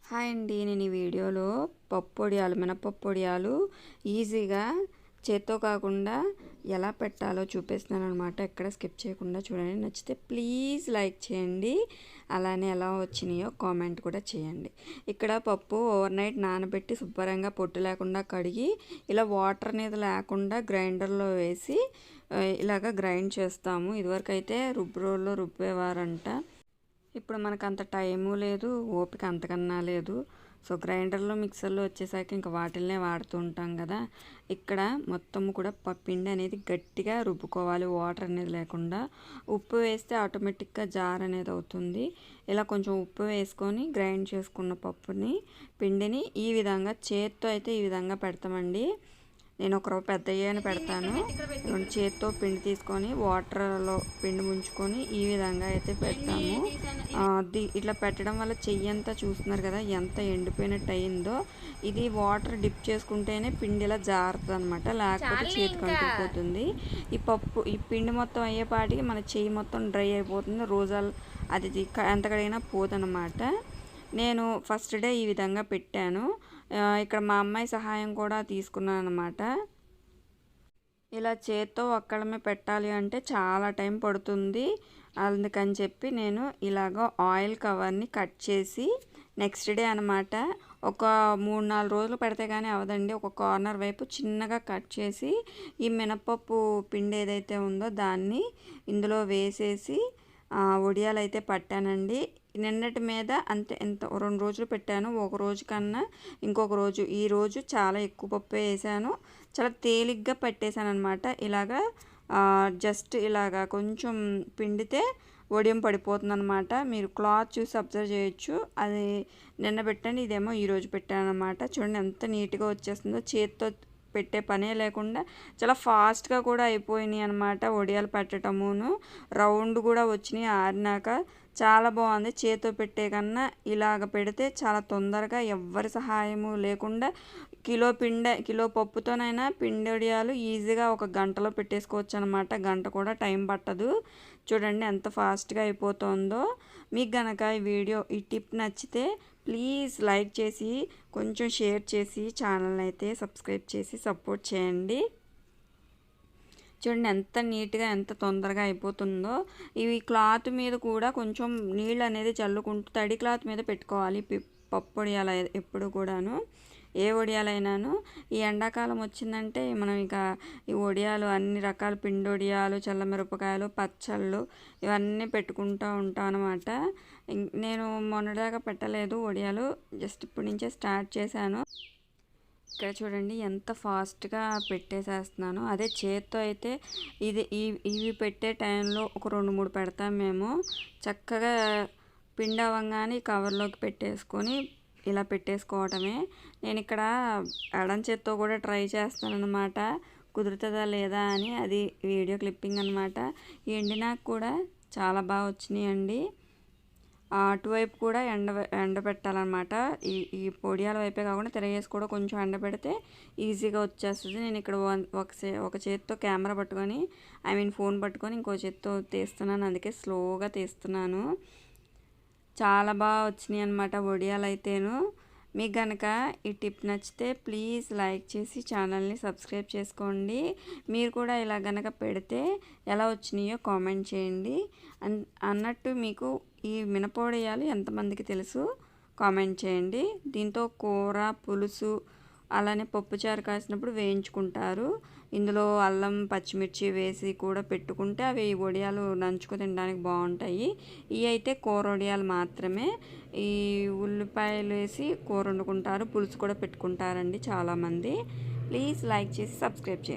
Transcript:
Hi అండి, నేను ఈ వీడియోలో పప్పొడియాలు మినపప్పొడియాలు ఈజీగా చేత్తో కాకుండా ఎలా పెట్టాలో చూపిస్తున్నాను అనమాట. ఎక్కడ స్కిప్ చేయకుండా చూడండి. నచ్చితే ప్లీజ్ లైక్ చేయండి. అలానే ఎలా వచ్చినాయో కామెంట్ కూడా చేయండి. ఇక్కడ పప్పు ఓవర్ నైట్ నానబెట్టి శుభ్రంగా పొట్టు లేకుండా కడిగి ఇలా వాటర్ అనేది లేకుండా గ్రైండర్లో వేసి ఇలాగ గ్రైండ్ చేస్తాము. ఇదివరకు అయితే రోల్లో రుబ్బేవారంట. ఇప్పుడు మనకు అంత టైము లేదు, ఓపిక అంతకన్నా లేదు. సో గ్రైండర్లో మిక్సర్లో వచ్చేసాక ఇంకా వాటిల్నే వాడుతూ ఉంటాం కదా. ఇక్కడ మొత్తం కూడా పిండి అనేది గట్టిగా రుబ్బుకోవాలి, వాటర్ అనేది లేకుండా. ఉప్పు వేస్తే ఆటోమేటిక్గా జార్ అనేది అవుతుంది. ఇలా కొంచెం ఉప్పు వేసుకొని గ్రైండ్ చేసుకున్న పిండిని ఈ విధంగా చేత్తో అయితే ఈ విధంగా పెడతామండి. నేను ఒక రవ్వ పెద్ద అయ్యాను పెడతాను. చేత్తో పిండి తీసుకొని వాటర్లో పిండి ముంచుకొని ఈ విధంగా అయితే పెడతాము. ఇట్లా పెట్టడం వల్ల చెయ్యి అంతా చూస్తున్నారు కదా ఎంత ఎండిపోయినట్టు అయిందో. ఇది వాటర్ డిప్ చేసుకుంటేనే పిండి ఇలా జారుతుంది అనమాట, లేకపోతే చేతికి అంటుకుపోతుంది. ఈ పిండి మొత్తం అయ్యేపాటికి మన చెయ్యి మొత్తం డ్రై అయిపోతుంది. రోజాలు అది ఎంత కడిగినా పోదనమాట. నేను ఫస్ట్ డే ఈ విధంగా పెట్టాను. ఇక్కడ మా అమ్మాయి సహాయం కూడా తీసుకున్నాను అనమాట. ఇలా చేత్తో ఒక్కళ్ళమే పెట్టాలి అంటే చాలా టైం పడుతుంది. అందుకని చెప్పి నేను ఇలాగ ఆయిల్ కవర్ని కట్ చేసి నెక్స్ట్ డే అనమాట, ఒక 3-4 రోజులు పెడితే కానీ అవదండి. ఒక కార్నర్ వైపు చిన్నగా కట్ చేసి ఈ మినపప్పు పిండి ఏదైతే ఉందో దాన్ని ఇందులో వేసేసి వడియాలు అయితే పట్టానండి. నిన్నటి మీద అంతే, ఎంత 2 రోజులు పెట్టాను. ఒక రోజు కన్నా ఇంకొక రోజు, ఈ రోజు చాలా ఎక్కువ పప్పు వేసాను. చాలా తేలిగ్గా పట్టేశాను అనమాట. ఇలాగా జస్ట్ ఇలాగా కొంచెం పిండితే వడియం పడిపోతుంది అనమాట. మీరు క్లాత్ చూసి అబ్జర్వ్ చేయొచ్చు. అది నిన్న పెట్టండి, ఇదేమో ఈరోజు పెట్టాను అనమాట. చూడండి ఎంత నీట్గా వచ్చేస్తుందో. చేత్తో పెట్టే పనే లేకుండా చాలా ఫాస్ట్గా కూడా అయిపోయినాయి అనమాట. వడియాలు పెట్టడమును రౌండ్ కూడా వచ్చినాయి ఆరినాక. చాలా బాగుంది. చేతితో పెట్టే కన్నా ఇలాగ పెడితే చాలా తొందరగా ఎవ్వరి సహాయము లేకుండా కిలో పప్పుతోనైనా పిండి వడియాలు ఈజీగా ఒక గంటలో పెట్టేసుకోవచ్చు అనమాట. గంట కూడా టైం పట్టదు. చూడండి ఎంత ఫాస్ట్గా అయిపోతుందో. మీకు గనక ఈ టిప్ నచ్చితే ప్లీజ్ లైక్ చేసి కొంచెం షేర్ చేసి ఛానల్ని అయితే సబ్స్క్రైబ్ చేసి సపోర్ట్ చేయండి. చూడండి ఎంత నీట్గా ఎంత తొందరగా అయిపోతుందో. ఇవి క్లాత్ మీద కూడా కొంచెం నీళ్ళు అనేది చల్లుకుంటూ తడి క్లాత్ మీద పెట్టుకోవాలి పప్పు వడియాలు ఎప్పుడు కూడాను. ఏ వడియాలైనాను ఈ ఎండాకాలం వచ్చిందంటే మనం ఇక ఈ వడియాలు అన్ని రకాల పిండి వడియాలు, చల్లమిరపకాయలు, పచ్చళ్ళు ఇవన్నీ పెట్టుకుంటూ ఉంటాం అనమాట. నేను మొన్నటిదాకా పెట్టలేదు వడియాలు, జస్ట్ ఇప్పటి నుంచే స్టార్ట్ చేశాను. ఇక్కడ చూడండి ఎంత ఫాస్ట్గా పెట్టేసేస్తున్నాను. అదే చేత్తో అయితే ఇవి పెట్టే టైంలో ఒక 2-3 పెడతాం మేము. చక్కగా పిండి అవ్వగానే కవర్లోకి పెట్టేసుకొని ఇలా పెట్టేసుకోవటమే. నేను ఇక్కడ ఎడం చేత్తో కూడా ట్రై చేస్తాను అనమాట, కుదురుతుందా లేదా అని. అది వీడియో క్లిప్పింగ్ అనమాట. ఎండినాక కూడా చాలా బాగా వచ్చినాయండి. అటువైపు కూడా ఎండబెట్టాలన్నమాట. ఈ పొడియాల వైపే కాకుండా తిరగేసి కూడా కొంచెం ఎండబెడితే ఈజీగా వచ్చేస్తుంది. నేను ఇక్కడ ఒక చేత్తో కెమెరా పట్టుకొని ఫోన్ పట్టుకొని ఇంకో చేత్తో తీస్తున్నాను, అందుకే స్లోగా తీస్తున్నాను. చాలా బాగా వచ్చినాయి అనమాట వడియాలు అయితేను. మీకు కనుక ఈ టిప్ నచ్చితే ప్లీజ్ లైక్ చేసి ఛానల్ని సబ్స్క్రైబ్ చేసుకోండి. మీరు కూడా ఇలా కనుక పెడితే ఎలా వచ్చినాయో కామెంట్ చేయండి. అన్నట్టు మీకు ఈ మినపొడియాలు ఎంతమందికి తెలుసు కామెంట్ చేయండి. దీంతో కూర, పులుసు, అలానే పప్పుచారు కాసినప్పుడు వేయించుకుంటారు. ఇందులో అల్లం, పచ్చిమిర్చి వేసి కూడా పెట్టుకుంటే అవి వడియాలు నంచుకు తినడానికి బాగుంటాయి. ఇవి అయితే కూర వడియాలు మాత్రమే. ఈ ఉల్లిపాయలు వేసి కూర వండుకుంటారు, పులుసు కూడా పెట్టుకుంటారండి చాలామంది. ప్లీజ్ లైక్ చేసి సబ్స్క్రైబ్ చేయండి.